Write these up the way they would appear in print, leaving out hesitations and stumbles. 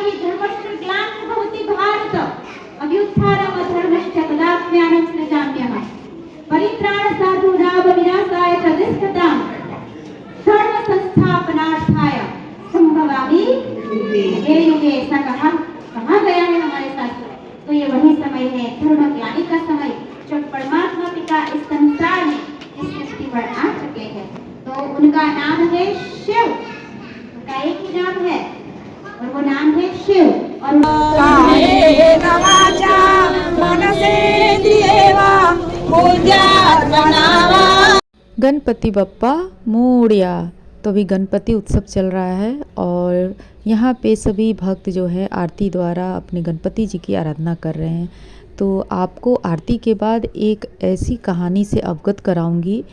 ही धर्मस्य ग्लानिर् भवति भारत अभ्युत्थानम् अधर्मस्य तदात्म्यानं सृजाम्यहम् परित्राण साधूनां विनाशाय च दुष्कृतां धर्म संस्थापनार्थाय संभवामि युगे युगे। ऐसा कहा गया है हमारे शास्त्र। तो ये वही समय है, धर्म ग्लानि का समय, जब परमात्मा पिता इस संसार में इस सृष्टि पर आ चुके हैं। तो उनका नाम है शिव, उनका एक ही नाम है और वो नाम है शिव। और कायेन वाचा मनसेन्द्रियेण पूज्यार्पणा। गणपति बप्पा मोरया। तो अभी गणपति उत्सव चल रहा है और यहाँ पे सभी भक्त जो है आरती द्वारा अपने गणपति जी की आराधना कर रहे हैं। तो आपको आरती के बाद एक ऐसी कहानी से अवगत कराऊंगी।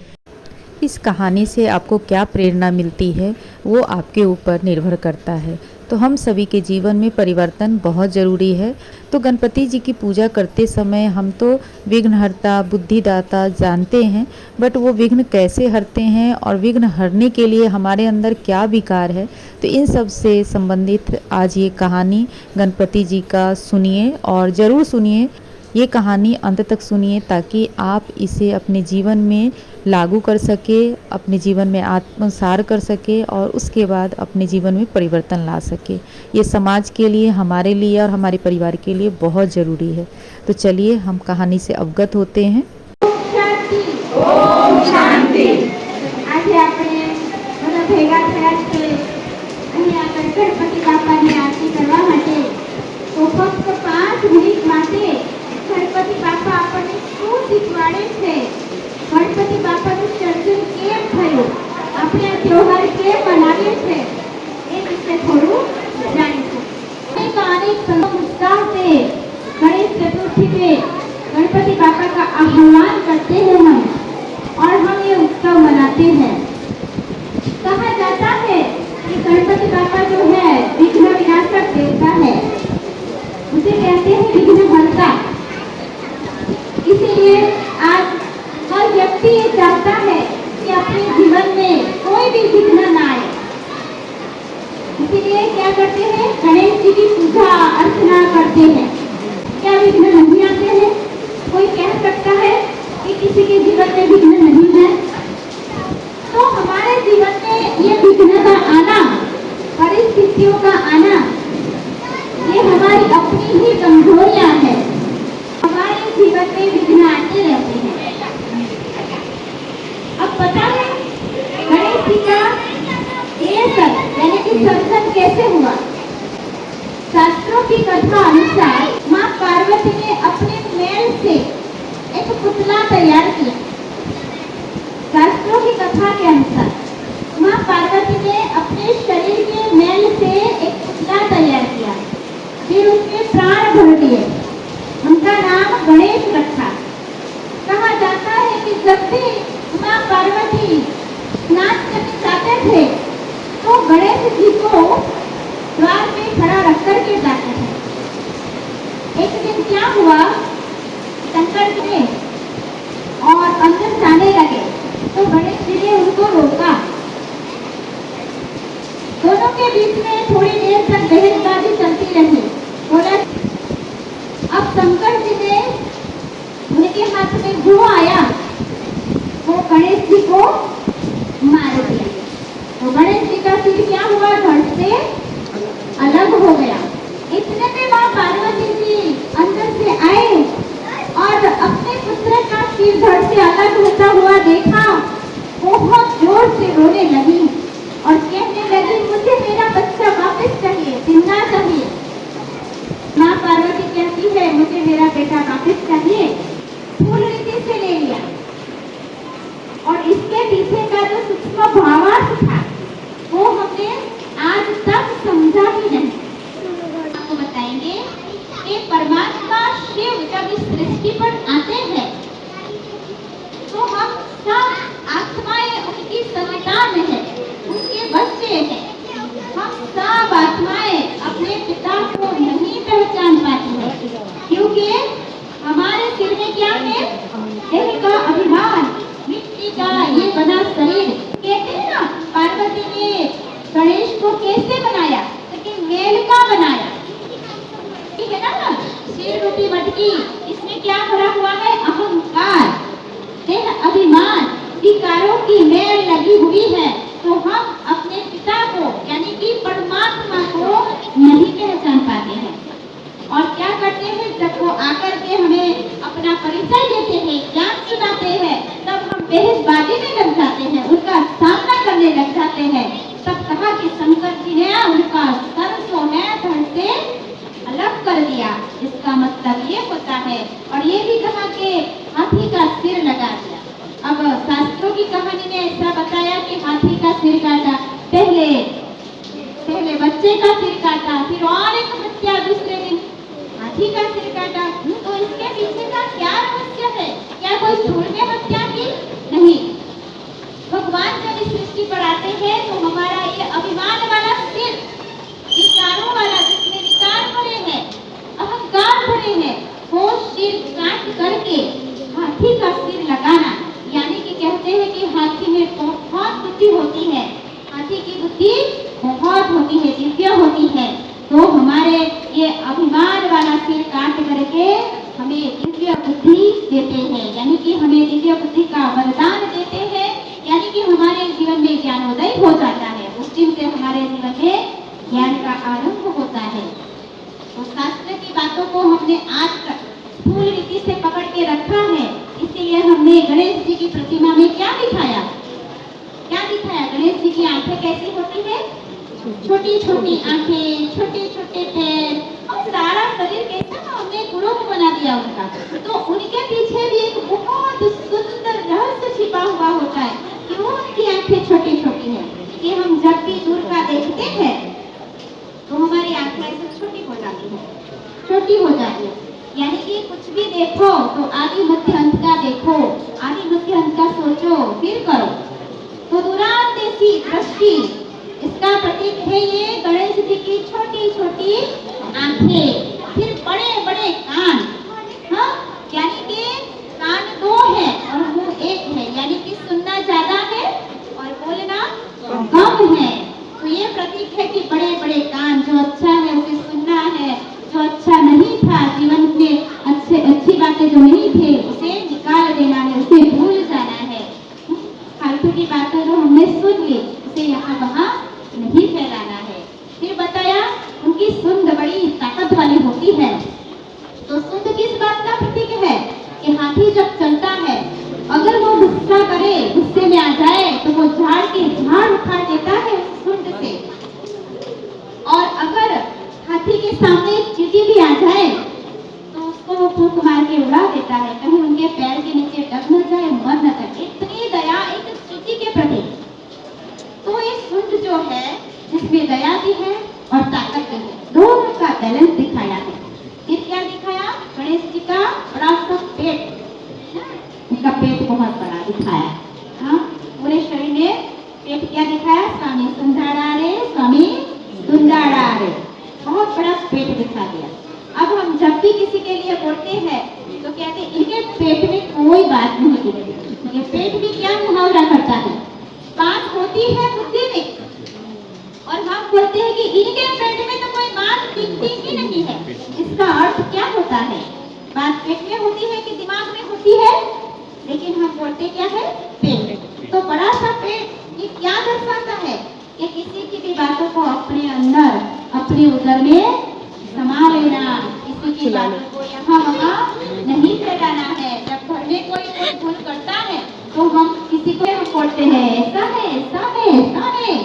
इस कहानी से आपको क्या प्रेरणा मिलती है वो आपके ऊपर निर्भर करता है। तो हम सभी के जीवन में परिवर्तन बहुत ज़रूरी है। तो गणपति जी की पूजा करते समय हम तो विघ्नहर्ता बुद्धिदाता जानते हैं, बट वो विघ्न कैसे हरते हैं और विघ्न हरने के लिए हमारे अंदर क्या विकार है, तो इन सब से संबंधित आज ये कहानी गणपति जी का सुनिए और ज़रूर सुनिए। ये कहानी अंत तक सुनिए ताकि आप इसे अपने जीवन में लागू कर सके, अपने जीवन में आत्मसार कर सके और उसके बाद अपने जीवन में परिवर्तन ला सके। ये समाज के लिए, हमारे लिए और हमारे परिवार के लिए बहुत ज़रूरी है। तो चलिए हम कहानी से अवगत होते हैं। ओम शांति। आज આપણે બધા ભેગા થયા છે અહીંયા ગણપતિ બાપાની આરતી કરવા માટે। તો ફક્ત 5 મિનિટ માટે ગણપતિ બાપા આપણને શું શીખવાડે છે, ગણપતિ બાપાનું સર્જન કેમ થયું, આપણે આ તહેવાર કેમ મનાવીએ છે એ વિશે થોડું જાણીશું। અનેક उत्साह से गणेश चतुर्थी पे गणपति बापा का आह्वान करते हैं हम और हम ये उत्सव मनाते हैं। कहा जाता है कि गणपति बापा जो है विघ्न विनाशक देवता है, उसे कहते हैं विघ्नहर्ता। इसीलिए आज हर व्यक्ति ये चाहता है कि अपने जीवन में कोई भी विघ्न ना आए। इसीलिए क्या करते हैं, गणेश जी की पूजा अर्चना करते हैं। क्या विघ्न नहीं आते हैं? कोई कह सकता है कि किसी के जीवन में विघ्न नहीं है? तो हमारे जीवन में ये विघ्न का आना, परिस्थितियों का आना, ये हमारी अपनी ही कमजोरियां हैं। हमारे जीवन में विघ्न आते रहते हैं। अब पता है गणेश जी का ये सब यानी कि सर्जन कैसे हुआ। शास्त्रों की कथा अनुसार माँ पार्वती ने अपने मेल से एक पुतला तैयार किया। शास्त्रों की कथा के अनुसार माँ पार्वती ने अपने शरीर के मेल से एक पुतला तैयार किया, फिर उसमें प्राण भर दिए, उनका नाम गणेश रखा। कहा जाता है कि जब भी माँ पार्वती स्नान करने जाते थे तो गणेश जी को द्वार में खड़ा रख करके जाते थे। एक दिन क्या हुआ, शंकर जी ने और अंदर जाने लगे तो गणेश जी ने उनको रोका। दोनों के बीच में थोड़ी देर तक बहसबाजी चलती रही। बोला अब शंकर जी ने उनके हाथ में जो आया वो गणेश जी को मार दिया। तो गणेश जी का सिर क्या हुआ, धड़ से अलग हो गया। इतने में माँ पार्वती जी अंदर से आए और अपने पुत्र का सिर धड़ से अलग होता हुआ देखा, बहुत जोर से रोने लगी और कहने लगी मुझे मेरा बच्चा वापस चाहिए, जिंदा चाहिए। माँ पार्वती कहती है मुझे मेरा बेटा वापस चाहिए, फूल रीति से ले लिया। और इसके पीछे का जो सूक्ष्म भावार्थ था वो हमने आज तक समझा ही नहीं। आपको बताएंगे कि परमात्मा शिव जब इस सृष्टि पर आते हैं तो हम सब आत्माएं उनकी संतान हैं, उनके बच्चे हैं। हम सब आत्माएं अपने पिता को नहीं पहचान पाती हैं क्योंकि हमारे सिर में क्या है, देह का अभिमान, मिट्टी का ये बना शरीर। कहते हैं ना पार्वती ने गणेश को कैसे बनाया, लेकिन मेल का बनाया। मटकी, इसमें क्या भरा हुआ है? अहंकार, देह अभिमान, विकारों की मेल लगी हुई है। तो हम अपने पिता को यानी कि परमात्मा को नहीं पहचान पाते हैं। और क्या करते हैं, जब वो आकर के हमें अपना परिचय देते हैं, ज्ञान सुनाते हैं, तब हम बहसबाजी में लग जाते हैं, उनका सामना करने लग जाते हैं। तब कहा कि शंकर जी ने उनका सर जो है धड़ से अलग कर दिया। इसका मतलब ये होता है। और ये भी कहा कि हाथी का सिर लगा दिया। अब शास्त्रों की कहानी में ऐसा बताया कि हाथी का सिर काटा, पहले बच्चे का सिर काटा, फिर और एक हत्या दूसरे दिन हाथी का सिर काटा। तो इसके पीछे का क्या रहस्य है? क्या कोई धूल में हत्या की? नहीं। भगवान जब इस सृष्टि पर आते हैं तो हमारा ये अभिमान वाला सिर, विकारों वाला, जिसमें विकार भरे हैं, अहंकार भरे हैं, वो सिर काट करके हाथी का सिर लगाना, यानी कि कहते हैं कि हाथी में बहुत बुद्धि होती है, हाथी की बुद्धि बहुत होती है, दिव्य होती है। तो हमारे ये अभिमान वाला सिर काट करके हमें दिव्य बुद्धि देते हैं, यानी कि हमें दिव्य बुद्धि का वरदान देते हैं, यानी कि हमारे जीवन में ज्ञानोदय हो जाता है। उस दिन से हमारे जीवन में ज्ञान का आरंभ होता है। तो शास्त्र की बातों को हमने आज तक स्थूल रीति से पकड़ के रखा है। इसीलिए हमने गणेश जी की प्रतिमा में क्या दिखाया? क्या दिखाया? गणेश जी की आंखें कैसी होती है? छोटी छोटी आंखें, छोटे छोटे पैर, और सारा शरीर कैसा हमने ग्रुप बना दिया उनका। तो उनके पीछे भी एक बहुत सुंदर रहस्य छिपा हुआ होता है। क्यों उनकी आंखें छोटी छोटी है? कि हम जब भी दूर का देखते हैं तो हमारी आंखें ऐसे छोटी हो जाती है, छोटी हो जाती है। यानी कि कुछ भी देखो तो आदि मध्य अंत का देखो, आदि मध्य अंत का सोचो, फिर करो। तो दूरांदेशी दृष्टि, इसका प्रतीक है ये गणेश जी की छोटी छोटी आंखें, फिर बड़े बड़े कान। हाँ, यानी कि कान दो है और मुंह एक है, यानी कि सुनना ज्यादा है और बोलना कम है। तो ये प्रतीक है कि बड़े बड़े कान, जो अच्छा है उसे सुनना है, जो अच्छा नहीं था जीवन में, अच्छी बातें जो नहीं थे उसे निकाल देना है, उसे भूल जाना है। फालतू की बातें जो हमने सुन ली उसे यहाँ वहाँ नहीं फैलाना है। फिर बताया उनकी सूंड बड़ी ताकत वाली होती है। तो सूंड किस बात का प्रतीक है? कि हाथी जब चलता है, अगर वो गुस्सा करे, गुस्से में आ जाए, तो वो झाड़ के झाड़ उखाड़ देता है उस सूंड से। और अगर हाथी के सामने एक चींटी भी आ जाए तो उसको वो फूंक मार के उड़ा देता है, कहीं उनके पैर के नीचे दब न जाए, मर न जाए। इतनी दया एक चींटी के प्रति। तो ये सूंड जो है जिसमें दया भी है और ताकत भी है, दोनों का बैलेंस दिखाया है। फिर क्या दिखाया? गणेश जी का बड़ा सा पेट, उनका पेट बहुत बड़ा दिखाया। हाँ, पूरे शरीर में पेट क्या दिखाया? स्वामी सुंदरा रे, स्वामी सुंदरा रे, बहुत बड़ा पेट दिखा दिया। अब हम जब भी किसी के लिए बोलते हैं तो कहते हैं इनके पेट में कोई बात नहीं दिखती। ये पेट भी क्या मुहावरा करता है? बात होती है बुद्धि में, और हम बोलते हैं कि इनके पेट में तो कोई बात दिखती ही नहीं है। इसका अर्थ क्या होता है? बात पेट में होती है कि दिमाग में होती है? लेकिन हम बोलते क्या है? पेट। तो बड़ा सा पेट ये क्या दर्शाता है? कि किसी की भी बातों को अपने अंदर, अपने उदर में समा लेना, किसी की बातों को यहाँ वहाँ नहीं फैलाना है। जब घर में कोई भूल करता है तो हम किसी को हम बोलते हैं ऐसा है, ऐसा है, ऐसा है,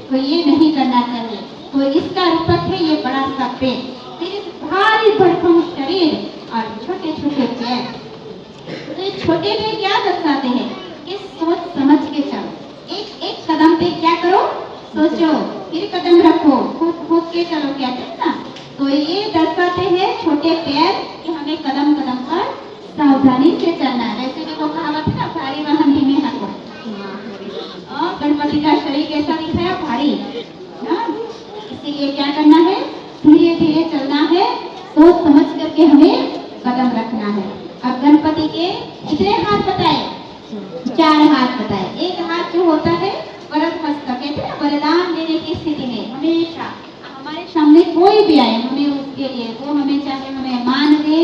तो ये नहीं करना चाहिए। तो इसका रूपक है ये बड़ा सा पेट, फिर इस भारी भरकम शरीर और छोटे छोटे पैर। तो ये छोटे पैर क्या दर्शाते हैं? कि सोच समझ के चलो, एक एक कदम पे क्या करो? सोचो, फिर कदम रखो, खूब खूब के चलो, कहते हैं ना। तो ये दर्शाते हैं छोटे पैर कि हमें कदम कदम पर सावधानी से चलना है। वैसे भी वो कहावत है ना, भारी वाहन धीमे हाथों। गणपति का शरीर कैसा दिख रहा है? भारी। इसीलिए क्या करना है? धीरे धीरे चलना है, सोच समझ करके हमें कदम रखना है। अब गणपति के कितने हाथ बताए? 4 हाथ बताए। एक हाथ जो होता है वरद हस्त, कहते हैं ना, वरदान देने की स्थिति में हमेशा हमारे सामने कोई भी आए, हमें उसके लिए वो हमें चाहे हमें मान दे,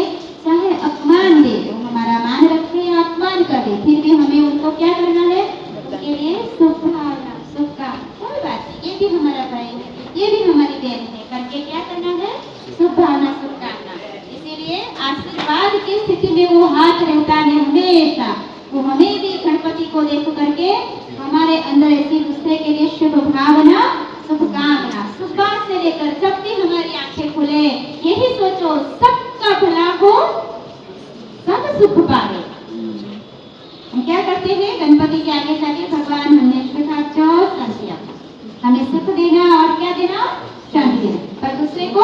चाहे अपमान दे, वो हमारा मान रखे या अपमान कर दे, फिर भी हमें उनको क्या करना है, उनके लिए शुभ भावना, शुभ काम, कोई बात नहीं, ये भी हमारा भाई है, ये भी हमारी बहन है, करके क्या करना है, शुभ भावना, शुभकामना। इसीलिए आशीर्वाद की स्थिति में वो हाथ रहता है हमेशा। वो हमें भी गणपति को देख करके हमारे अंदर ऐसी दूसरे के लिए शुभ भावना, शुभकामना, सुबह से लेकर जब भी हमारी आंखें खुले यही सोचो, सबका भला हो, सब सुख पावे। हम क्या करते हैं, गणपति के आगे जाके भगवान हमने शांति, हमें सुख देना और क्या देना, शांति देना, पर दूसरे को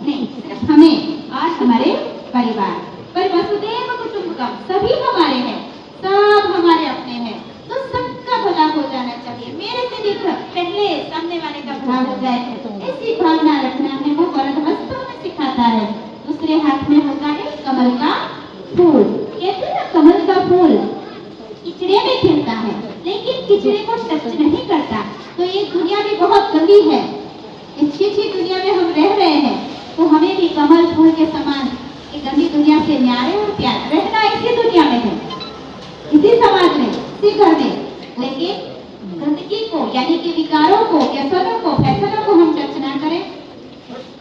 नहीं, सिर्फ हमें और हमारे परिवार। पर वसुदेव कुटुंबकम, सभी हमारे हैं, सब हमारे अपने हैं, तो सबका भला हो जाना चाहिए। मेरे से भी पहले सामने वाले का भला हो जाए, ऐसी भावना रखना है। वो वरदहस्तों में सिखाता है। दूसरे हाथ में होता है कमल का फूल। कहते हैं ना, कमल का फूल किचड़े में खिलता है, लेकिन किचड़े को टच नहीं करता। तो ये दुनिया भी बहुत गंदी है, इस अच्छी दुनिया में हम रह रहे हैं, तो हमें भी कमल फूल के समान ये गंदी दुनिया से न्यारे और प्यार रहना इसी दुनिया में है, इसी समाज में, इसी घर में। लेकिन गंदगी को यानी कि विकारों को, व्यसनों को, फैसलों को हम टच ना करें,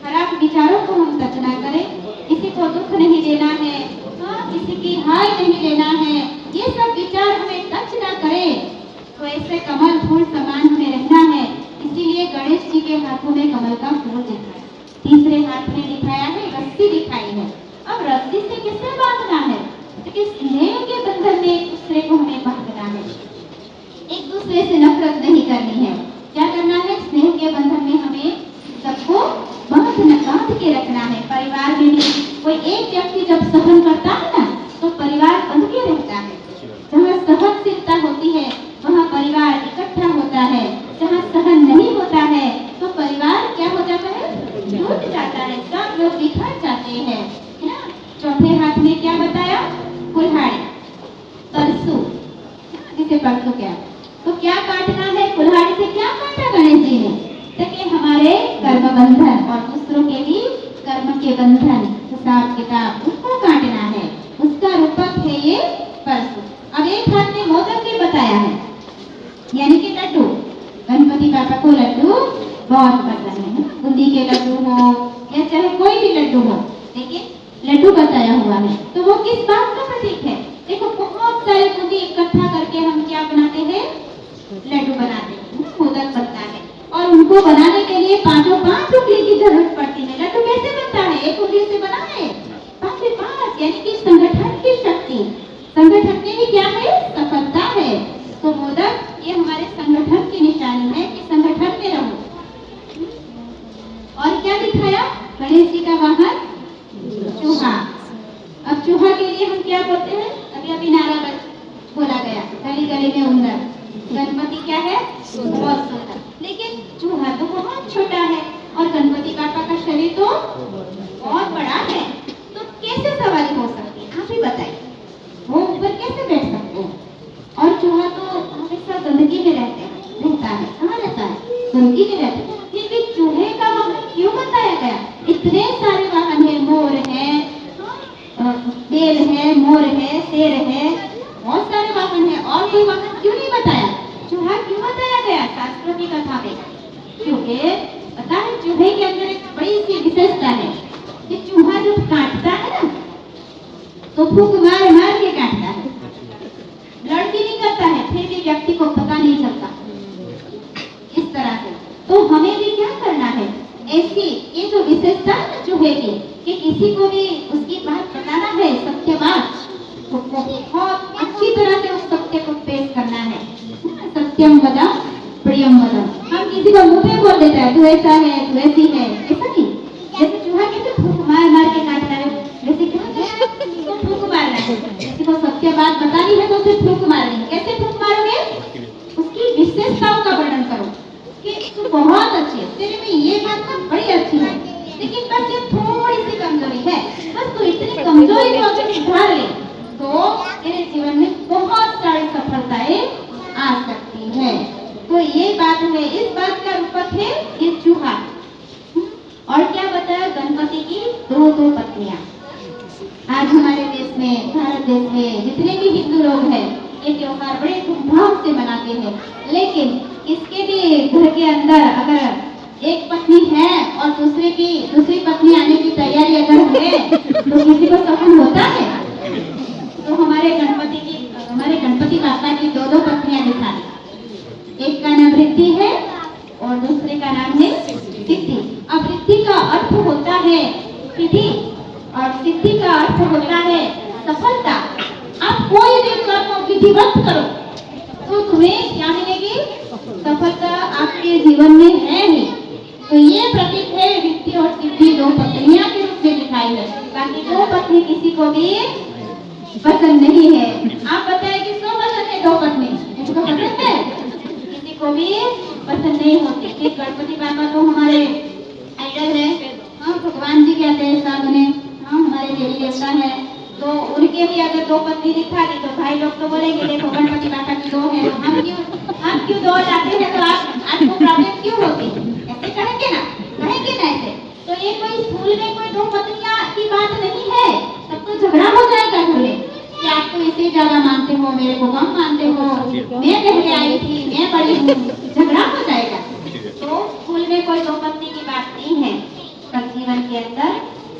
खराब विचारों को हम टच ना करें, किसी को दुख नहीं देना है, किसी की हाय नहीं लेना है, ये सब विचार हमें टच ना करें। तो ऐसे कमल फूल समान हमें रहना है। इसीलिए गणेश जी के हाथों में कमल का फूल दिखाया, तीसरे हाथ में दिखाया है रस्सी दिखाई है। अब रस्सी से किससे बांधना है, क्योंकि स्नेह के बंधन में एक दूसरे को हमें बांधना है, एक दूसरे से नफरत नहीं करनी है। क्या करना है, स्नेह के बंधन में हमें सबको बांध के रखना है। परिवार में भी कोई एक व्यक्ति जब सहन करता है ना, तो परिवार बंध के रहता है। जहाँ सहनशीलता होती है वहाँ परिवार इकट्ठा होता है, जहाँ सहन नहीं होता है तो परिवार क्या हो जाता है, टूट जाता है, सब लोग बिखर जाते हैं, है ना। चौथे हाथ में क्या बताया, कुल्हाड़ी, परसू, जिसे परसू क्या, तो क्या काटना है, कुल्हाड़ी से क्या काटा गणेश जी ने, ताकि हमारे कर्म बंधन और दूसरों के भी कर्म के बंधन, हिसाब किताब, उसको काटना है, उसका रूपक है ये परसू। अब एक हाथ में मोदक भी बताया है, यानी कि लड्डू। गणपति बाबा को लड्डू बहुत पसंद है, बूंदी के लड्डू हो या चाहे कोई भी लड्डू हो, लेकिन लड्डू बताया हुआ है। तो वो किस बात का प्रतीक है, देखो बहुत सारे बूंदी इकट्ठा करके हम क्या बनाते हैं, लड्डू बनाते हैं, मोदक बनता है। और उनको बनाने के लिए 5 उंगली की जरूरत पड़ती है। लड्डू कैसे बनता है, एक उंगली से बना है, 5 यानी कि संगठन की शक्ति, संगठन में ही क्या है, सफलता है। तो मोदक ये हमारे संगठन की निशानी है कि संगठन में रहो। और क्या दिखाया, गणेश जी का वाहन चूहा। अब चूहा के लिए हम क्या बोलते हैं, अभी नारा बोला गया, गली गली में उंदर। गणपति क्या है, बहुत सुंदर, लेकिन चूहा तो बहुत छोटा है और गणपति बाबा का शरीर तो बहुत बड़ा है। तो कैसे सवारी हो सकती है, आप ही बताइए, वो ऊपर कैसे बैठ सकते हैं। और चूहा तो हमेशा गंदगी में रहता है, कहाँ रहता है, गंदगी में रहता है। फिर भी चूहे का वाहन क्यों बताया गया, इतने सारे वाहन है, मोर है, बेल है, मोर है, शेर है, बहुत सारे वाहन है, और कोई वाहन क्यों नहीं बताया, चूहा क्यों बताया गया शास्त्रों की कथा में। क्योंकि पता है चूहे के अंदर एक बड़ी सी विशेषता है कि चूहा जब काटता है ना, तो फूंक मार मार के काटता है, ब्लड भी नहीं करता है, फिर भी व्यक्ति को पता नहीं चलता, इस तरह से। तो हमें भी क्या करना है, ऐसी ये जो विशेषता है ना चूहे की, कि किसी को भी उसकी बात बताना है, सत्य बात, तो बहुत अच्छी तरह से उस सत्य को पेश करना है। सत्यम वदा प्रियम वदा। हम किसी को मुंह पे बोल देता है, तू ऐसा है, तू ऐसी है, ऐसा नहीं। जैसे चूहा कैसे फूंक मार मार के काटता है, वैसे क्या तो फूंक मारना है। किसी को सत्य बात बतानी है तो उसे फूंक मारनी है। कैसे फूंक मारोगे, उसकी विशेषताओं का वर्णन करो कि तू बहुत अच्छी है, तेरे में ये बात ना बड़ी अच्छी है, लेकिन बस ये थोड़ी सी कमजोरी है, बस तू इतनी कमजोरी को अगर सुधार ले तो तेरे जीवन में बहुत सारी सफलताएं आ सकती है। तो ये बात है, इस बात का रूपक है ये चूहा। और क्या बताया, गणपति की दो पत्नियां। आज देश में, भारत देश में जितने भी हिंदू लोग हैं ये त्योहार बड़े धूमधाम से मनाते हैं। लेकिन इसके भी घर के अंदर अगर एक पत्नी है और दूसरी पत्नी आने की तैयारी अगर है तो किसी को सफल होता है? तो हमारे गणपति बापा की दो पत्नियां दिखाई, एक का नाम रिद्धि है और दूसरे का नाम है सिद्धि। अब रिद्धि का अर्थ होता है सिद्धि और सिद्धि का अर्थ होता है सफलता। आप कोई भी कर्म विधिवत करो तो तुम्हें क्या मिलेगी? सफलता आपके जीवन में है ही। तो ये प्रतीक है रिद्धि और सिद्धि दो पत्नियां के रूप में दिखाई है। बाकी दो पत्नी किसी को भी पसंद नहीं है। आप बताएं किसको पसंद है? दो पत्नी किसको पसंद है? किसी को भी पसंद नहीं होती। कि गणपति बाबा तो हमारे आइडल है, हाँ भगवान जी कहते हैं सब उन्हें, हाँ हमारे देवी देवता है। तो उनके भी अगर दो पत्नी दिखा दी तो भाई लोग तो बोलेंगे देखो गणपति बाबा की दो है, हम क्यों दो लाते हैं? तो आपको प्रॉब्लम क्यों होती? ऐसे कहेंगे ना ऐसे। तो ये कोई स्कूल में कोई दो पत्नियां की बात नहीं है, तब तो झगड़ा हो जाएगा घर में कि आप तो इसे ज्यादा मानते हो, मेरे को कम मानते हो, मैं पहले आई थी, मैं बड़ी हूँ, झगड़ा हो जाएगा। तो स्कूल में कोई दो पत्नी की बात नहीं है। सब जीवन के अंदर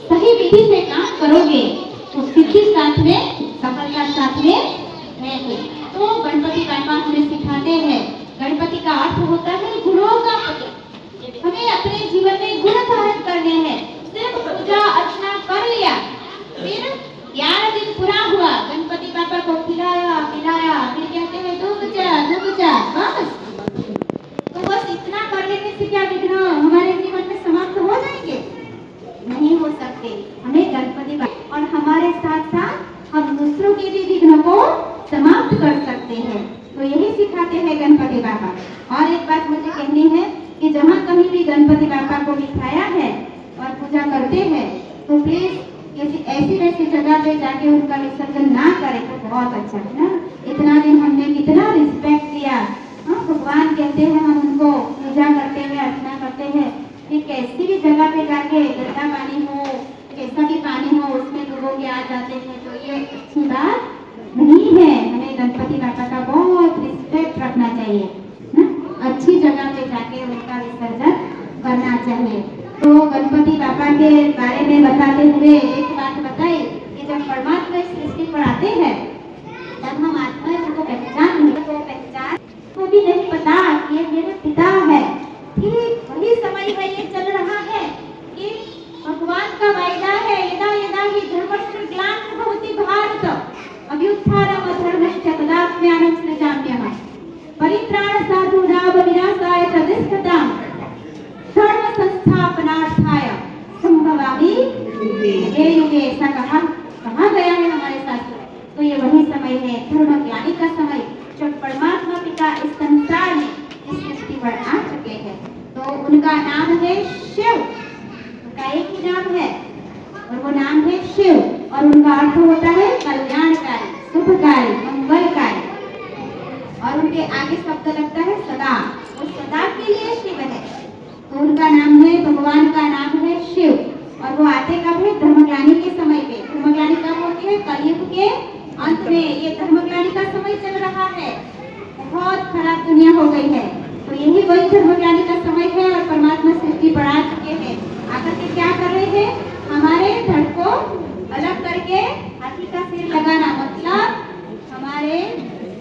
सही विधि से काम करोगे तो सिद्धि साथ में, सफलता साथ में रहेगी। तो गणपति बाबा हमें सिखाते हैं, गणपति का अर्थ होता है गुणों का प्रतीक। हमें अपने जीवन में गुण धारण करने हैं। सिर्फ पूजा अर्चना कर लिया, फिर 11 दिन पूरा हुआ, गणपति बाबा को खिलाया पिलाया, फिर कहते हैं दूध जा बस। तो बस इतना कर लेने से क्या विघ्न हमारे जीवन में समाप्त हो जाएंगे? नहीं हो सकते। हमें गणपति बाबा और हमारे साथ साथ हम दूसरों के भी विघ्न को समाप्त कर सकते हैं। तो यही सिखाते हैं गणपति बाबा। और एक बात मुझे कहनी है कि जहाँ कहीं भी गणपति बाबा को बिठाया है और पूजा करते हैं तो प्लीज किसी ऐसी वैसी जगह पे जाके उनका विसर्जन ना करें तो बहुत अच्छा है ना। इतना दिन हमने कितना रिस्पेक्ट दिया, हाँ भगवान कहते हैं, हम उनको पूजा करते हैं, अर्चना करते हैं, कि कैसी भी जगह पे जाके गंदा पानी हो, कैसा भी पानी हो, उसमें डूबो के आ जाते हैं, तो ये अच्छी बात नहीं है। हमें गणपति बाबा का बहुत रिस्पेक्ट रखना चाहिए ना, अच्छी जगह पे जाके उनका विसर्जन करना चाहिए। तो गणपति बाबा के बारे में बताते हुए एक बात बताई कि जब परमात्मा इस सृष्टि पर आते हैं तब हम आत्मा उनको पहचान को भी नहीं पता कि ये मेरे पिता है। ठीक वही समय में ये चल रहा है कि भगवान का वायदा है, यदा यदा हि धर्मस्य ग्लानिर्भवति भारत अभ्युत्थानम् अधर्मस्य तदात्म्यानं सृजाम्यहम् परित्राण साधूनां विनाशाय तदिष्टताम् धर्म संस्थापनार्थाय संभवामि युगे युगे। ऐसा कहा गया है हमारे शास्त्र। तो ये वही समय है, धर्म ज्ञानी का समय, जब परमात्मा पिता इस संसार में इस सृष्टि पर आ चुके हैं। तो उनका नाम है शिव, उनका एक ही नाम है और वो नाम है शिव। और उनका अर्थ होता है कल्याणकारी, शुभकारी, मंगलकारी। और उनके आगे शब्द लगता है सदा, वो सदा के लिए शिव है। तो उनका नाम है, भगवान का नाम है शिव। और वो आते कब है? धर्मग्लानि के समय पे। धर्मग्लानि कब होती है? कलयुग के अंत में। ये धर्मग्लानि का समय चल रहा है, बहुत खराब दुनिया हो गई है। तो यही वही धर्मग्लानि का समय है और परमात्मा सृष्टि पर आ चुके हैं। आकर के क्या कर रहे हैं? हमारे धड़ को अलग करके हाथी का सिर लगाना, मतलब हमारे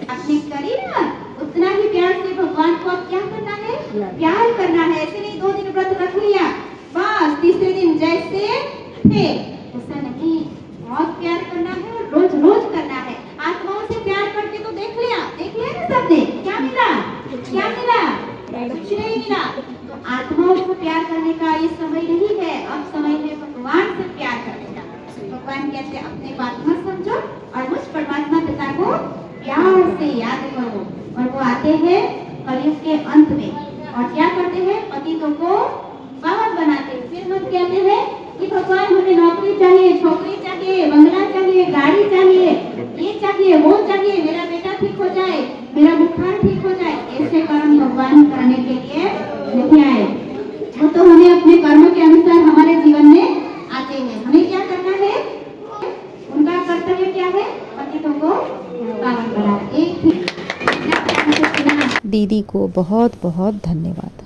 अपने करीब ना उतना ही प्यार से भगवान को अब क्या करना है? प्यार करना है। ऐसे नहीं 2 दिन व्रत रख लिया बस, तीसरे दिन जैसे थे ऐसा नहीं, बहुत प्यार करना है और रोज रोज करना है। आत्माओं से प्यार करके तो देख लिया ना सबने, क्या मिला? कुछ नहीं मिला। तो आत्माओं को प्यार करने का ये समय नहीं है, अब समय है भगवान से प्यार करने का। भगवान कहते हैं अपने को आत्मा समझो और मुझ परमात्मा पिता को प्यार से याद करो। और वो आते हैं कलयुग के अंत में और क्या करते हैं? पतितों को पावन बनाते हैं। फिर हम कहते हैं कि भगवान हमें नौकरी चाहिए, छोकरी चाहिए, बंगला चाहिए, गाड़ी चाहिए, ये चाहिए, वो चाहिए, मेरा बेटा ठीक हो जाए, मेरा बुखार ठीक हो जाए। ऐसे कर्म भगवान करने के लिए नहीं आए, वो तो हमें अपने कर्म के अनुसार हमारे जीवन में आते हैं। हमें क्या करना है? उनका कर्तव्य दीदी को बहुत बहुत धन्यवाद।